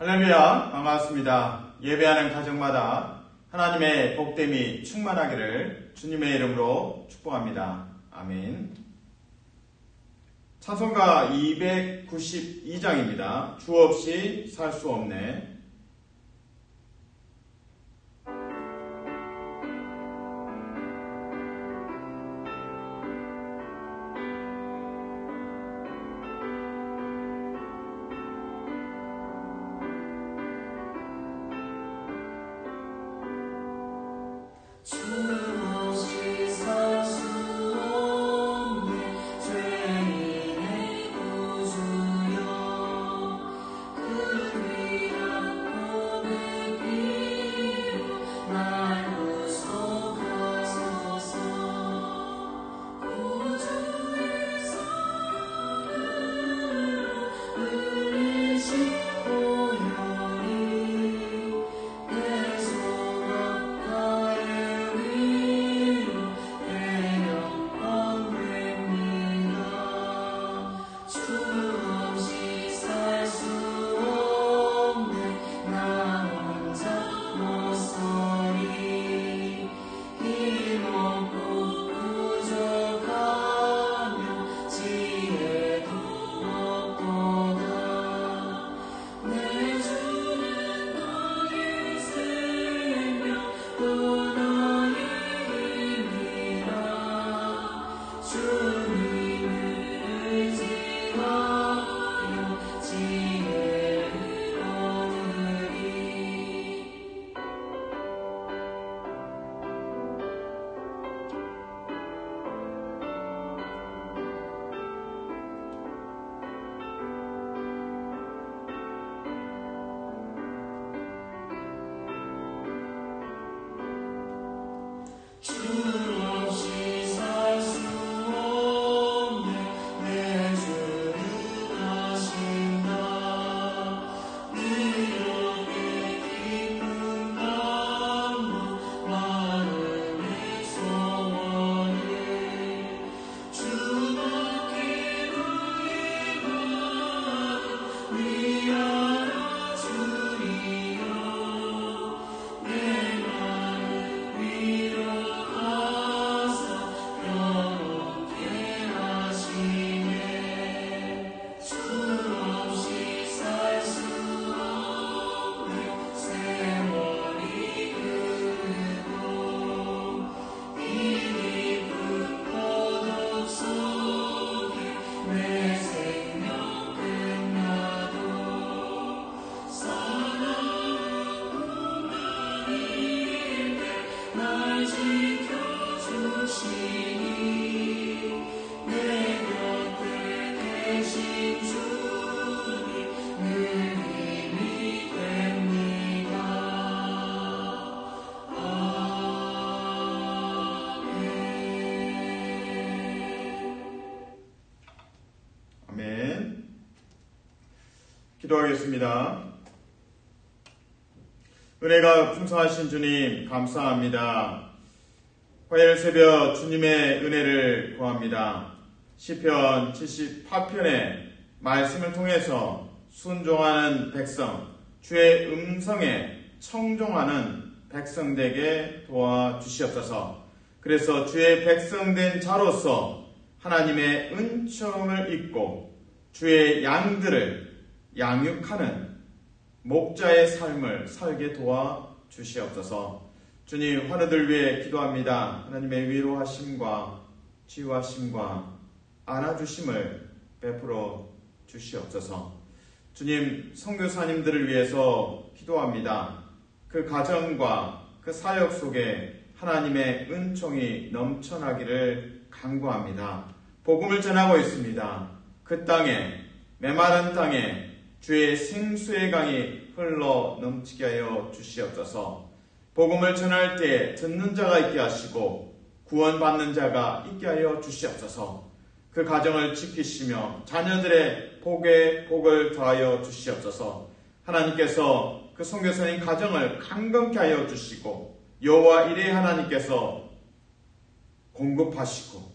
할렐루야, 반갑습니다. 예배하는 가정마다 하나님의 복됨이 충만하기를 주님의 이름으로 축복합니다. 아멘. 찬송가 292장입니다. 주 없이 살 수 없네. 기도하겠습니다. 은혜가 풍성하신 주님 감사합니다. 화요일 새벽 주님의 은혜를 구합니다. 시편 78편의 말씀을 통해서 순종하는 백성, 주의 음성에 청종하는 백성 되게 도와주시옵소서. 그래서 주의 백성된 자로서 하나님의 은총을 입고 주의 양들을 양육하는 목자의 삶을 살게 도와주시옵소서. 주님, 환우들 위해 기도합니다. 하나님의 위로하심과 치유하심과 안아주심을 베풀어 주시옵소서. 주님, 선교사님들을 위해서 기도합니다. 그 가정과 그 사역 속에 하나님의 은총이 넘쳐나기를 간구합니다. 복음을 전하고 있습니다. 그 땅에, 메마른 땅에 주의 생수의 강이 흘러 넘치게 하여 주시옵소서. 복음을 전할 때 듣는 자가 있게 하시고 구원받는 자가 있게 하여 주시옵소서. 그 가정을 지키시며 자녀들의 복에 복을 더하여 주시옵소서. 하나님께서 그 선교사님 가정을 강건케 하여 주시고 여호와 이레 하나님께서 공급하시고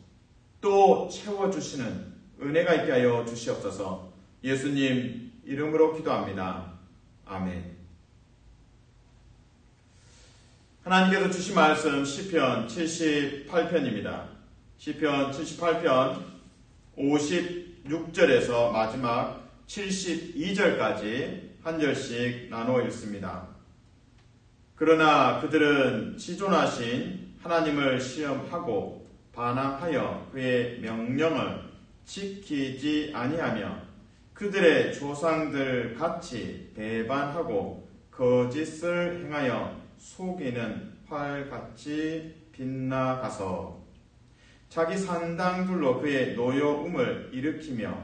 또 채워주시는 은혜가 있게 하여 주시옵소서. 예수님 이름으로 기도합니다. 아멘. 하나님께서 주신 말씀 시편 78편입니다. 시편 78편 56절에서 마지막 72절까지 한 절씩 나누어 읽습니다. 그러나 그들은 지존하신 하나님을 시험하고 반항하여 그의 명령을 지키지 아니하며 그들의 조상들 같이 배반하고 거짓을 행하여 속이는 활같이 빗나가서 자기 산당들로 그의 노여움을 일으키며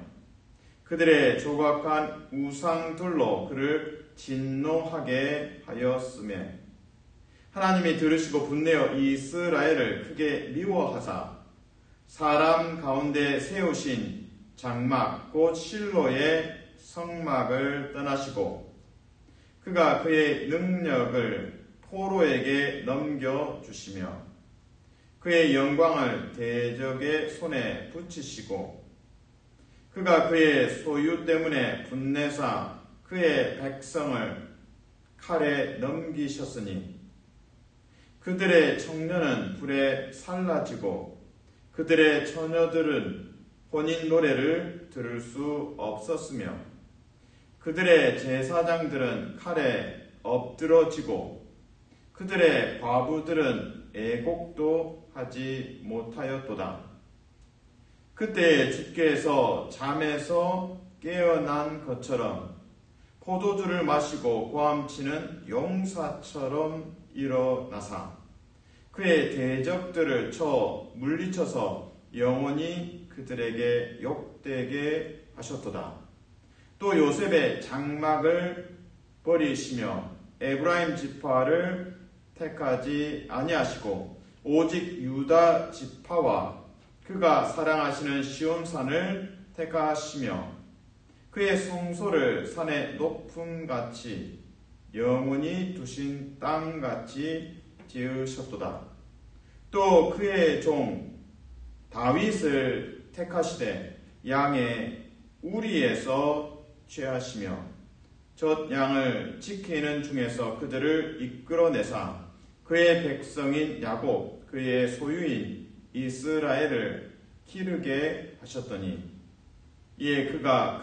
그들의 조각한 우상들로 그를 진노하게 하였으며 하나님이 들으시고 분내어 이스라엘을 크게 미워하사 사람 가운데 세우신 장막 곧 실로의 성막을 떠나시고 그가 그의 능력을 포로에게 넘겨주시며 그의 영광을 대적의 손에 붙이시고 그가 그의 소유 때문에 분내사 그의 백성을 칼에 넘기셨으니 그들의 청년은 불에 살라지고 그들의 처녀들은 혼인 노래를 들을 수 없었으며 그들의 제사장들은 칼에 엎드러지고 그들의 과부들은 애곡도 하지 못하였도다. 그때 주께서 잠에서 깨어난 것처럼 포도주를 마시고 고함치는 용사처럼 일어나사 그의 대적들을 쳐 물리쳐서 영원히 그들에게 욕되게 하셨도다. 또 요셉의 장막을 버리시며 에브라임 지파를 택하지 아니하시고 오직 유다 지파와 그가 사랑하시는 시온산을 택하시며 그의 성소를 산의 높음같이 영원히 두신 땅같이 지으셨도다. 또 그의 종 다윗을 택하시되 양의 우리에서 취하시며 젖 양을 지키는 중에서 그들을 이끌어내사 그의 백성인 야곱 그의 소유인 이스라엘을 기르게 하셨더니 이에 그가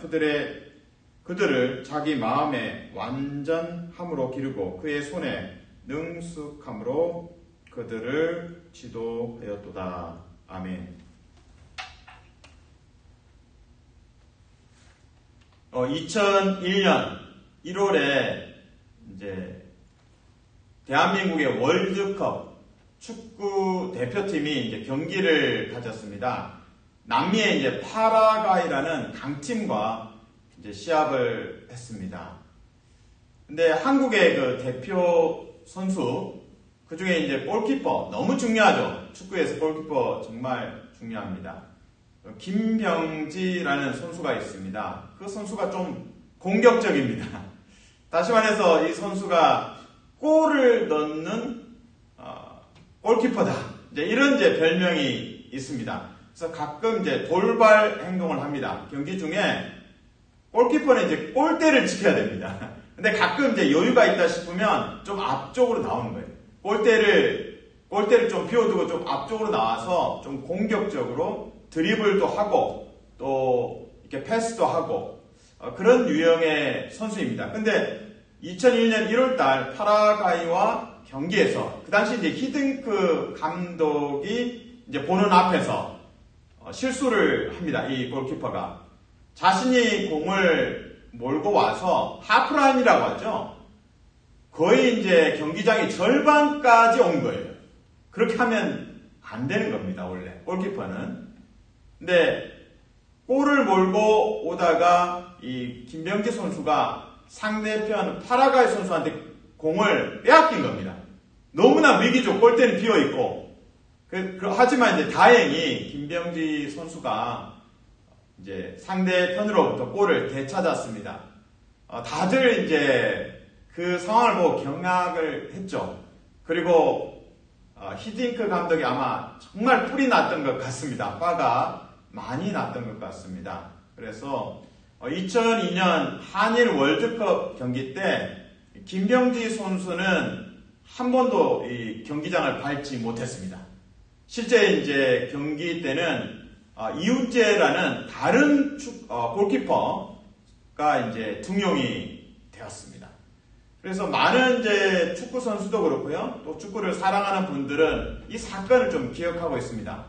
그들을 자기 마음에 완전함으로 기르고 그의 손에 능숙함으로 그들을 지도하였도다. 아멘. 2001년 1월에 이제 대한민국의 월드컵 축구 대표팀이 이제 경기를 가졌습니다. 남미의 이제 파라과이라는 강팀과 이제 시합을 했습니다. 근데 한국의 그 대표 선수, 그 중에 이제 골키퍼, 너무 중요하죠. 축구에서 골키퍼 정말 중요합니다. 김병지라는 선수가 있습니다. 그 선수가 좀 공격적입니다. 다시 말해서 이 선수가 골을 넣는 골키퍼다. 이제 이런 이제 별명이 있습니다. 그래서 가끔 이제 돌발 행동을 합니다. 경기 중에 골키퍼는 이제 골대를 지켜야 됩니다. 근데 가끔 이제 여유가 있다 싶으면 좀 앞쪽으로 나오는 거예요. 골대를 좀 비워두고 좀 앞쪽으로 나와서 좀 공격적으로 드리블도 하고 또 이렇게 패스도 하고 그런 유형의 선수입니다. 근데 2001년 1월달 파라과이와 경기에서 그 당시 이제 히딩크 감독이 이제 보는 앞에서 실수를 합니다. 이 골키퍼가 자신이 공을 몰고 와서 하프라인이라고 하죠. 거의 이제 경기장의 절반까지 온 거예요. 그렇게 하면 안 되는 겁니다. 원래 골키퍼는. 근데 골을 몰고 오다가 이 김병지 선수가 상대편 파라과이 선수한테 공을 빼앗긴 겁니다. 너무나 위기죠. 골대는 비어있고. 하지만 이제 다행히 김병지 선수가 이제 상대편으로부터 골을 되찾았습니다. 다들 이제 그 상황을 보고 경악을 했죠. 그리고 히딩크 감독이 아마 정말 뿔이 났던 것 같습니다. 화가 많이 났던 것 같습니다. 그래서 2002년 한일 월드컵 경기 때 김병지 선수는 한 번도 이 경기장을 밟지 못했습니다. 실제 이제 경기 때는 이웃재라는 다른 골키퍼가 이제 등용이 되었습니다. 그래서 많은 이제 축구 선수도 그렇고요, 또 축구를 사랑하는 분들은 이 사건을 좀 기억하고 있습니다.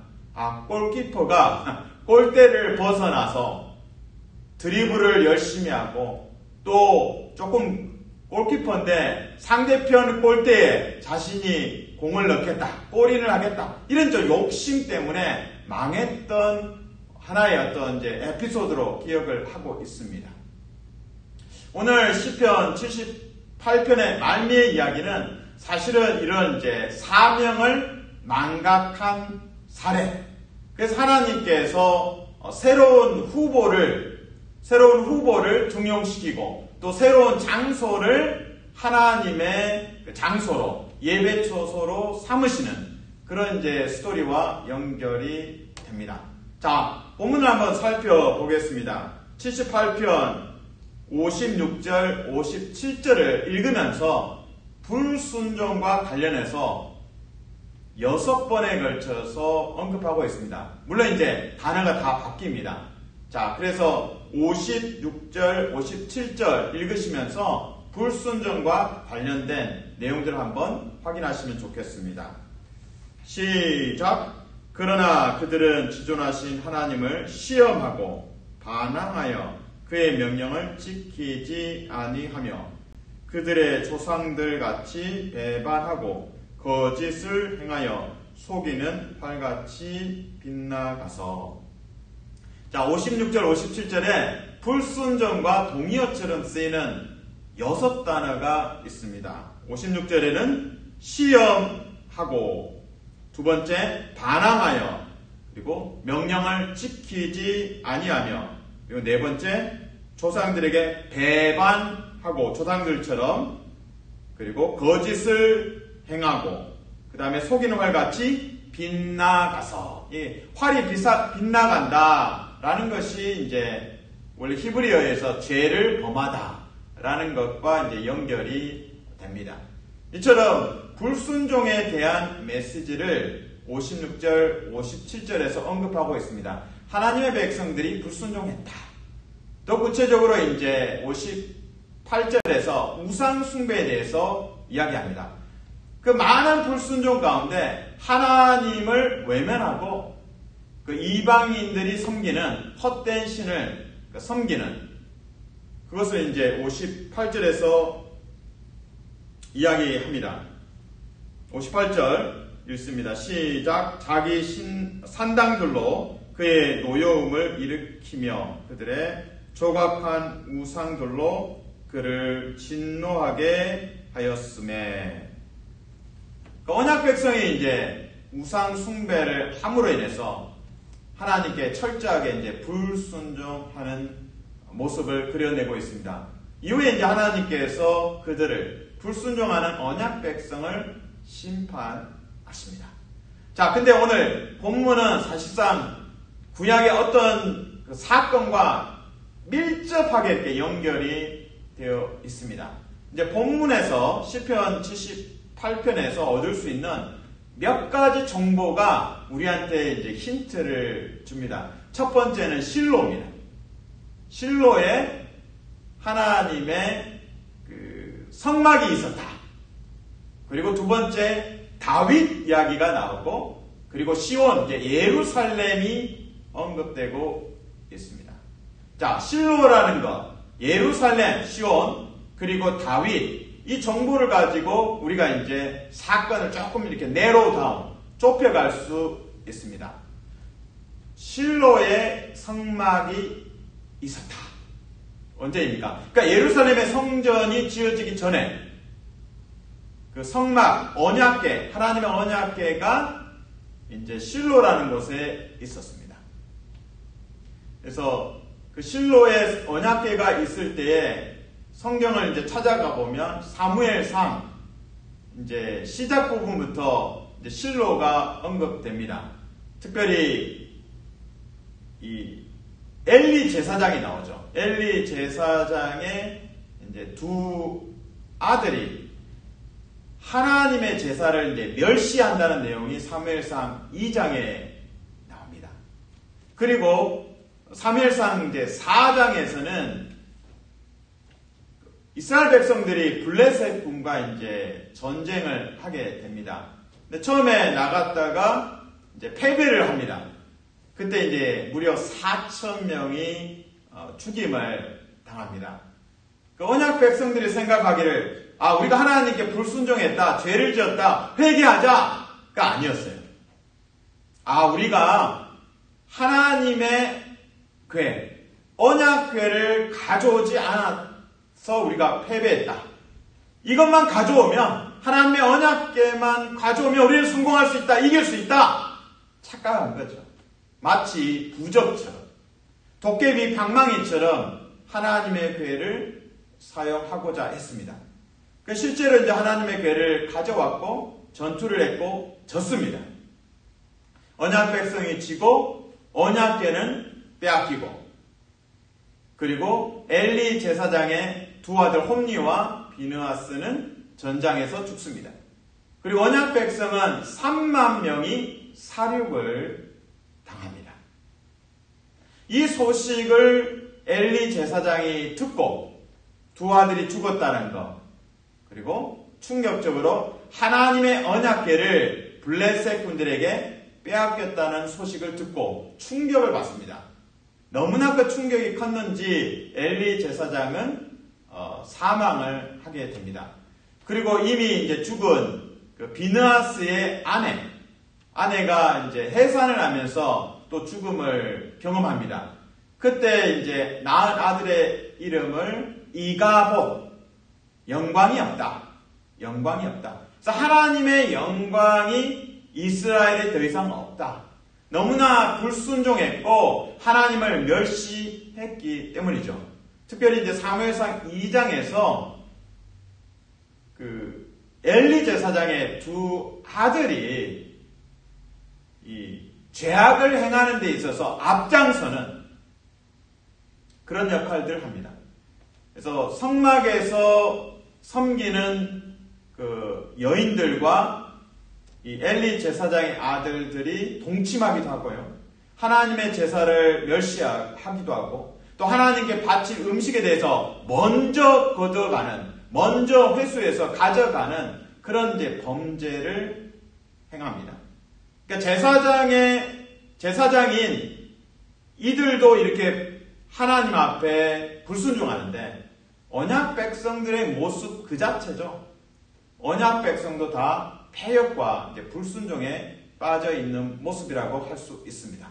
골키퍼가 골대를 벗어나서 드리블을 열심히 하고 또 조금 골키퍼인데 상대편 골대에 자신이 공을 넣겠다, 골인을 하겠다, 이런 저 욕심 때문에 망했던 하나의 어떤 이제 에피소드로 기억을 하고 있습니다. 오늘 시편 78편의 말미의 이야기는 사실은 이런 이제 사명을 망각한 사례. 그래서 하나님께서 새로운 후보를 등용시키고 또 새로운 장소를 하나님의 장소로, 예배처소로 삼으시는 그런 이제 스토리와 연결이 됩니다. 자, 본문을 한번 살펴보겠습니다. 78편 56절, 57절을 읽으면서 불순종과 관련해서 6번에 걸쳐서 언급하고 있습니다. 물론 이제 단어가 다 바뀝니다. 자, 그래서 56절, 57절 읽으시면서 불순종과 관련된 내용들을 한번 확인하시면 좋겠습니다. 시작! 그러나 그들은 지존하신 하나님을 시험하고 반항하여 그의 명령을 지키지 아니하며 그들의 조상들 같이 배반하고 거짓을 행하여 속이는 활같이 빗나가서. 자, 56절, 57절에 불순종과 동의어처럼 쓰이는 6단어가 있습니다. 56절에는 시험하고, 두 번째 반항하여, 그리고 명령을 지키지 아니하며, 그리고 네 번째 조상들에게 배반하고, 조상들처럼, 그리고 거짓을 행하고, 그 다음에 속이는 활같이 빗나가서. 활이 빗나간다라는 것이 이제 원래 히브리어에서 죄를 범하다라는 것과 이제 연결이 됩니다. 이처럼 불순종에 대한 메시지를 56절, 57절에서 언급하고 있습니다. 하나님의 백성들이 불순종했다. 더 구체적으로 이제 58절에서 우상 숭배에 대해서 이야기합니다. 그 많은 불순종 가운데 하나님을 외면하고 그 이방인들이 섬기는 헛된 신을 섬기는, 그것을 이제 58절에서 이야기합니다. 58절 읽습니다. 시작! 자기 산당들로 그의 노여움을 일으키며 그들의 조각한 우상들로 그를 진노하게 하였음에. 언약 백성이 이제 우상 숭배를 함으로 인해서 하나님께 철저하게 이제 불순종하는 모습을 그려내고 있습니다. 이후에 이제 하나님께서 그들을, 불순종하는 언약 백성을 심판하십니다. 자, 근데 오늘 본문은 사실상 구약의 어떤 그 사건과 밀접하게 이렇게 연결이 되어 있습니다. 이제 본문에서 시편 78편에서 얻을 수 있는 몇 가지 정보가 우리한테 이제 힌트를 줍니다. 첫 번째는 실로입니다. 실로에 하나님의 그 성막이 있었다. 그리고 두 번째 다윗 이야기가 나오고, 그리고 시온, 이제 예루살렘이 언급되고 있습니다. 자, 실로라는 것, 예루살렘, 시온, 그리고 다윗, 이 정보를 가지고 우리가 이제 사건을 조금 이렇게 내로우 다운, 좁혀갈 수 있습니다. 실로에 성막이 있었다. 언제입니까? 그러니까 예루살렘의 성전이 지어지기 전에 그 성막, 언약궤, 하나님의 언약궤가 이제 실로라는 곳에 있었습니다. 그래서 그 실로에 언약궤가 있을 때에 성경을 이제 찾아가 보면 사무엘상 이제 시작 부분부터 이제 실로가 언급됩니다. 특별히 이 엘리 제사장이 나오죠. 엘리 제사장의 이제 두 아들이 하나님의 제사를 이제 멸시한다는 내용이 사무엘상 2장에 나옵니다. 그리고 사무엘상 이제 4장에서는 이스라엘 백성들이 블레셋 군과 이제 전쟁을 하게 됩니다. 근데 처음에 나갔다가 이제 패배를 합니다. 그때 이제 무려 4,000명이 죽임을 당합니다. 그 언약 백성들이 생각하기를 우리가 하나님께 불순종했다, 죄를 지었다, 회개하자가 아니었어요. 우리가 하나님의 궤, 언약궤를 가져오지 않아서 우리가 패배했다. 이것만 가져오면, 하나님의 언약궤만 가져오면 우리는 성공할 수 있다, 이길 수 있다. 착각한 거죠. 마치 부적처럼, 도깨비 방망이처럼 하나님의 궤를 사용하고자 했습니다. 실제로 이제 하나님의 궤를 가져왔고 전투를 했고 졌습니다. 언약 백성이 지고 언약궤는 빼앗기고, 그리고 엘리 제사장의 두 아들 홈니와 비느하스는 전장에서 죽습니다. 그리고 언약 백성은 3만 명이 사륙을 당합니다. 이 소식을 엘리 제사장이 듣고 두 아들이 죽었다는 것, 그리고 충격적으로 하나님의 언약궤를 블레셋 군들에게 빼앗겼다는 소식을 듣고 충격을 받습니다. 너무나 그 충격이 컸는지 엘리 제사장은 사망을 하게 됩니다. 그리고 이미 이제 죽은 그 비느하스의 아내가 이제 해산을 하면서 또 죽음을 경험합니다. 그때 이제 낳은 아들의 이름을 이가봇, 영광이 없다. 그래서 하나님의 영광이 이스라엘에 더 이상 없다. 너무나 불순종했고 하나님을 멸시했기 때문이죠. 특별히 이제 사무엘상 2장에서 그 엘리 제사장의 두 아들이 이 죄악을 행하는 데 있어서 앞장서는 그런 역할들을 합니다. 그래서 성막에서 섬기는 그 여인들과 이 엘리 제사장의 아들들이 동침하기도 하고요. 하나님의 제사를 멸시하기도 하고, 또 하나님께 바칠 음식에 대해서 먼저 거둬가는, 먼저 회수해서 가져가는 그런 이제 범죄를 행합니다. 그러니까 제사장인 이들도 이렇게 하나님 앞에 불순종하는데, 언약 백성들의 모습 그 자체죠. 언약 백성도 다 패역과 이제 불순종에 빠져 있는 모습이라고 할 수 있습니다.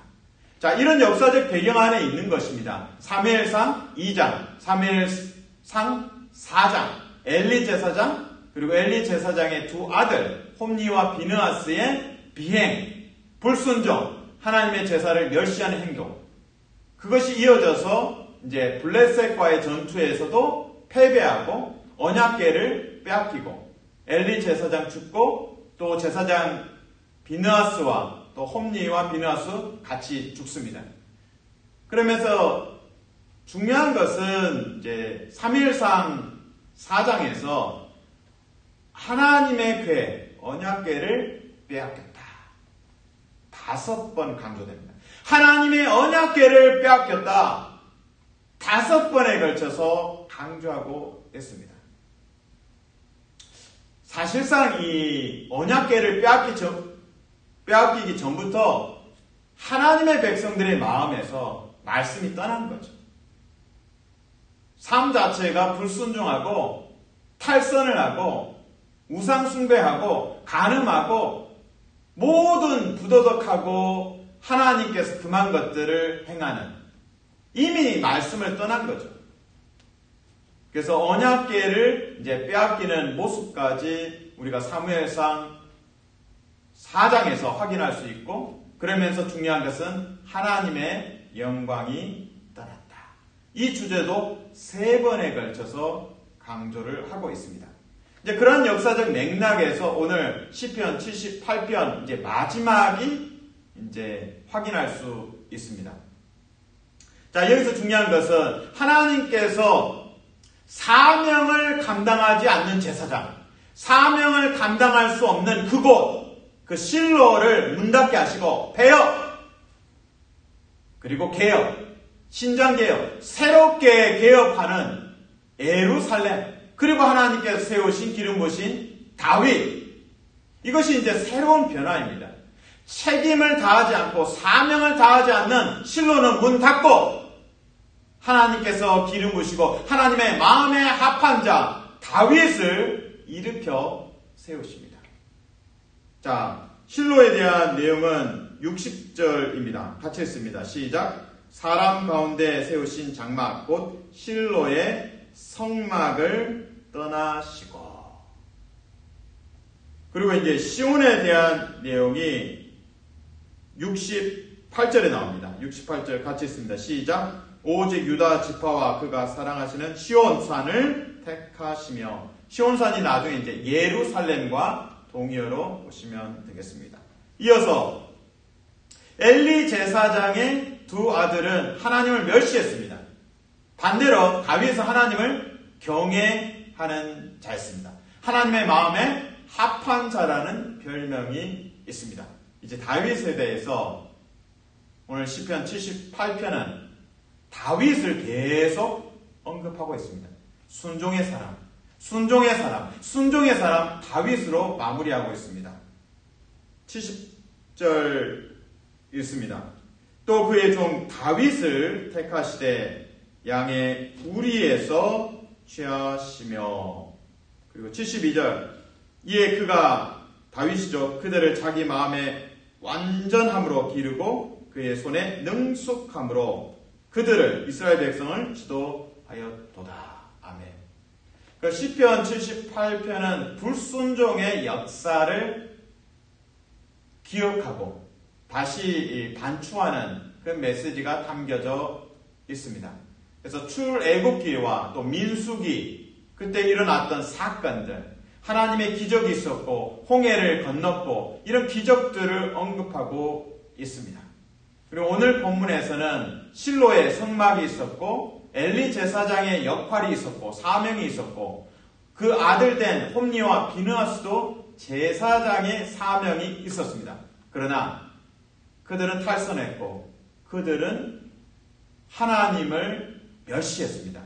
자, 이런 역사적 배경 안에 있는 것입니다. 사무엘상 2장, 사무엘상 4장, 엘리 제사장, 그리고 엘리 제사장의 두 아들 홈니와 비느하스의 비행, 불순종, 하나님의 제사를 멸시하는 행동. 그것이 이어져서 이제 블레셋과의 전투에서도 패배하고 언약궤를 빼앗기고, 엘리 제사장 죽고 또 제사장 비느하스와 또 홈니와 비느하스 같이 죽습니다. 그러면서 중요한 것은 이제 사무엘상 4장에서 하나님의 궤, 언약궤를 빼앗겼다. 5번 강조됩니다. 하나님의 언약궤를 빼앗겼다. 5번에 걸쳐서 강조하고 있습니다. 사실상 이 언약궤를 빼앗기기 전부터 하나님의 백성들의 마음에서 말씀이 떠난 거죠. 삶 자체가 불순종하고 탈선을 하고 우상 숭배하고 간음하고 모든 부도덕하고 하나님께서 금한 것들을 행하는, 이미 말씀을 떠난 거죠. 그래서 언약궤를 이제 빼앗기는 모습까지 우리가 사무엘상 4장에서 확인할 수 있고, 그러면서 중요한 것은 하나님의 영광이 떠났다. 이 주제도 3번에 걸쳐서 강조를 하고 있습니다. 이제 그런 역사적 맥락에서 오늘 시편 78편 이제 마지막이 이제 확인할 수 있습니다. 자, 여기서 중요한 것은 하나님께서 사명을 감당하지 않는 제사장, 사명을 감당할 수 없는 그곳, 그 실로를 문 닫게 하시고 폐업, 그리고 개혁, 신장개혁, 새롭게 개혁하는 예루살렘, 그리고 하나님께서 세우신 기름 부으신 다윗, 이것이 이제 새로운 변화입니다. 책임을 다하지 않고 사명을 다하지 않는 실로는 문 닫고 하나님께서 기름 부으시고 하나님의 마음에 합한 자 다윗을 일으켜 세우십니다. 자, 실로에 대한 내용은 60절입니다. 같이 읽습니다. 시작. 사람 가운데 세우신 장막 곧 실로의 성막을 떠나시고. 그리고 이제 시온에 대한 내용이 68절에 나옵니다. 68절 같이 읽습니다. 시작. 오직 유다 지파와 그가 사랑하시는 시온산을 택하시며. 시온산이 나중에 이제 예루살렘과 동의어로 보시면 되겠습니다. 이어서 엘리 제사장의 두 아들은 하나님을 멸시했습니다. 반대로 다윗은 하나님을 경외하는 자였습니다. 하나님의 마음에 합한 자라는 별명이 있습니다. 이제 다윗에 대해서 오늘 시편 78편은 다윗을 계속 언급하고 있습니다. 순종의 사람, 순종의 사람, 순종의 사람 다윗으로 마무리하고 있습니다. 70절 읽습니다. 또 그의 종 다윗을 택하시되 양의 우리에서 취하시며. 그리고 72절 이에 그가 다윗이죠. 그들을 자기 마음에 완전함으로 기르고 그의 손에 능숙함으로 그들을 이스라엘 백성을 지도하였도다. 아멘. 그 시편 78편은 불순종의 역사를 기억하고 다시 반추하는 그 메시지가 담겨져 있습니다. 그래서 출애굽기와 또 민수기 그때 일어났던 사건들, 하나님의 기적이 있었고 홍해를 건넜고 이런 기적들을 언급하고 있습니다. 그리고 오늘 본문에서는 실로의 성막이 있었고 엘리 제사장의 역할이 있었고 사명이 있었고 그 아들 된 홈니와 비느하스도 제사장의 사명이 있었습니다. 그러나 그들은 탈선했고 그들은 하나님을 멸시했습니다.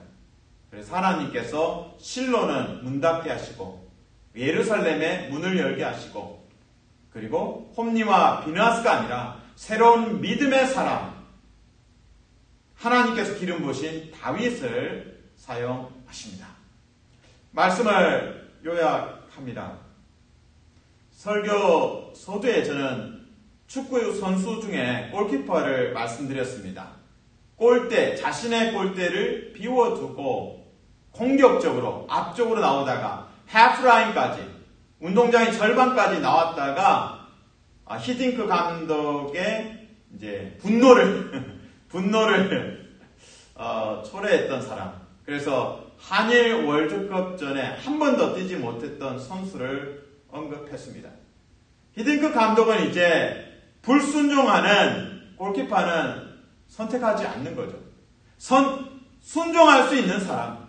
그래서 하나님께서 실로는 문 닫게 하시고 예루살렘에 문을 열게 하시고 그리고 홈니와 비느하스가 아니라 새로운 믿음의 사람 하나님께서 기름 부으신 다윗을 사용하십니다. 말씀을 요약합니다. 설교 서두에 저는 축구 선수 중에 골키퍼를 말씀드렸습니다. 골대, 자신의 골대를 비워두고 공격적으로 앞쪽으로 나오다가 하프라인까지 운동장의 절반까지 나왔다가 히딩크 감독의 이제 분노를 초래했던 사람. 그래서 한일 월드컵 전에 한 번도 뛰지 못했던 선수를 언급했습니다. 히딩크 감독은 이제 불순종하는 골키퍼는 선택하지 않는 거죠. 순종할 수 있는 사람,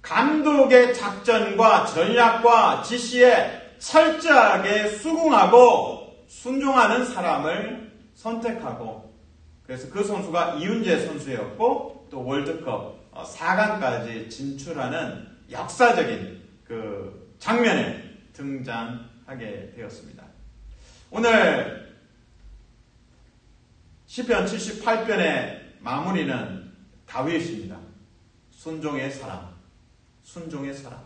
감독의 작전과 전략과 지시에 철저하게 수긍하고 순종하는 사람을 선택하고, 그래서 그 선수가 이훈재 선수였고 또 월드컵 4강까지 진출하는 역사적인 그 장면에 등장하게 되었습니다. 오늘 시편 78편의 마무리는 다윗입니다. 순종의 사람, 순종의 사람.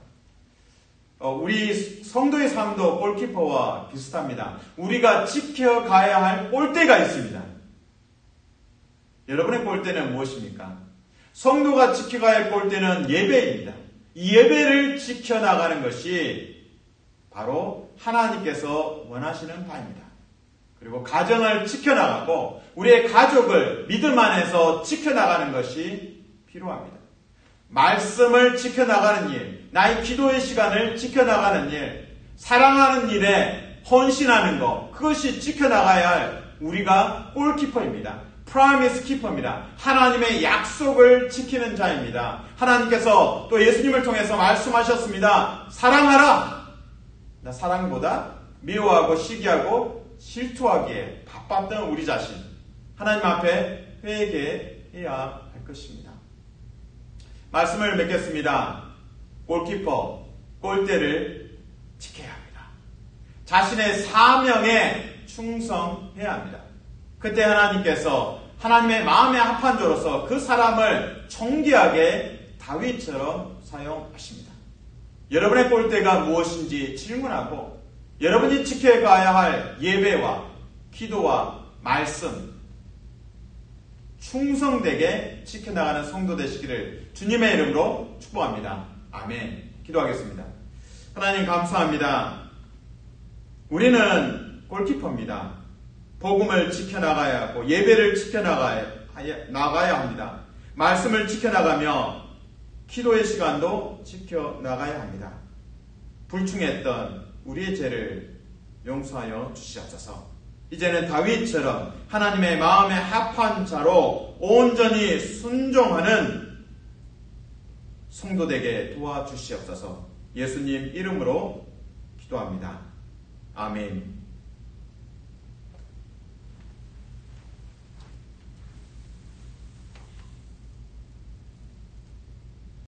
우리 성도의 삶도 골키퍼와 비슷합니다. 우리가 지켜가야 할 골대가 있습니다. 여러분의 골대는 무엇입니까? 성도가 지켜가야 할 골대는 예배입니다. 이 예배를 지켜나가는 것이 바로 하나님께서 원하시는 바입니다. 그리고 가정을 지켜나가고 우리의 가족을 믿음 안에서 지켜나가는 것이 필요합니다. 말씀을 지켜나가는 일, 나의 기도의 시간을 지켜나가는 일, 사랑하는 일에 헌신하는 것, 그것이 지켜나가야 할 우리가 골키퍼입니다. 프라미스 키퍼입니다. 하나님의 약속을 지키는 자입니다. 하나님께서 또 예수님을 통해서 말씀하셨습니다. 사랑하라. 나 사랑보다 미워하고 시기하고 질투하기에 바빴던 우리 자신, 하나님 앞에 회개해야 할 것입니다. 말씀을 맺겠습니다. 골키퍼, 골대를 지켜야 합니다. 자신의 사명에 충성해야 합니다. 그때 하나님께서 하나님의 마음에 합한 자로서 그 사람을 존귀하게 다윗처럼 사용하십니다. 여러분의 골대가 무엇인지 질문하고 여러분이 지켜가야 할 예배와 기도와 말씀 충성되게 지켜나가는 성도 되시기를 주님의 이름으로 축복합니다. 아멘. 기도하겠습니다. 하나님 감사합니다. 우리는 골키퍼입니다. 복음을 지켜나가야 하고 예배를 지켜나가야 합니다. 말씀을 지켜나가며 기도의 시간도 지켜나가야 합니다. 불충했던 우리의 죄를 용서하여 주시옵소서. 이제는 다윗처럼 하나님의 마음에 합한 자로 온전히 순종하는 성도되게 도와주시옵소서. 예수님 이름으로 기도합니다. 아멘.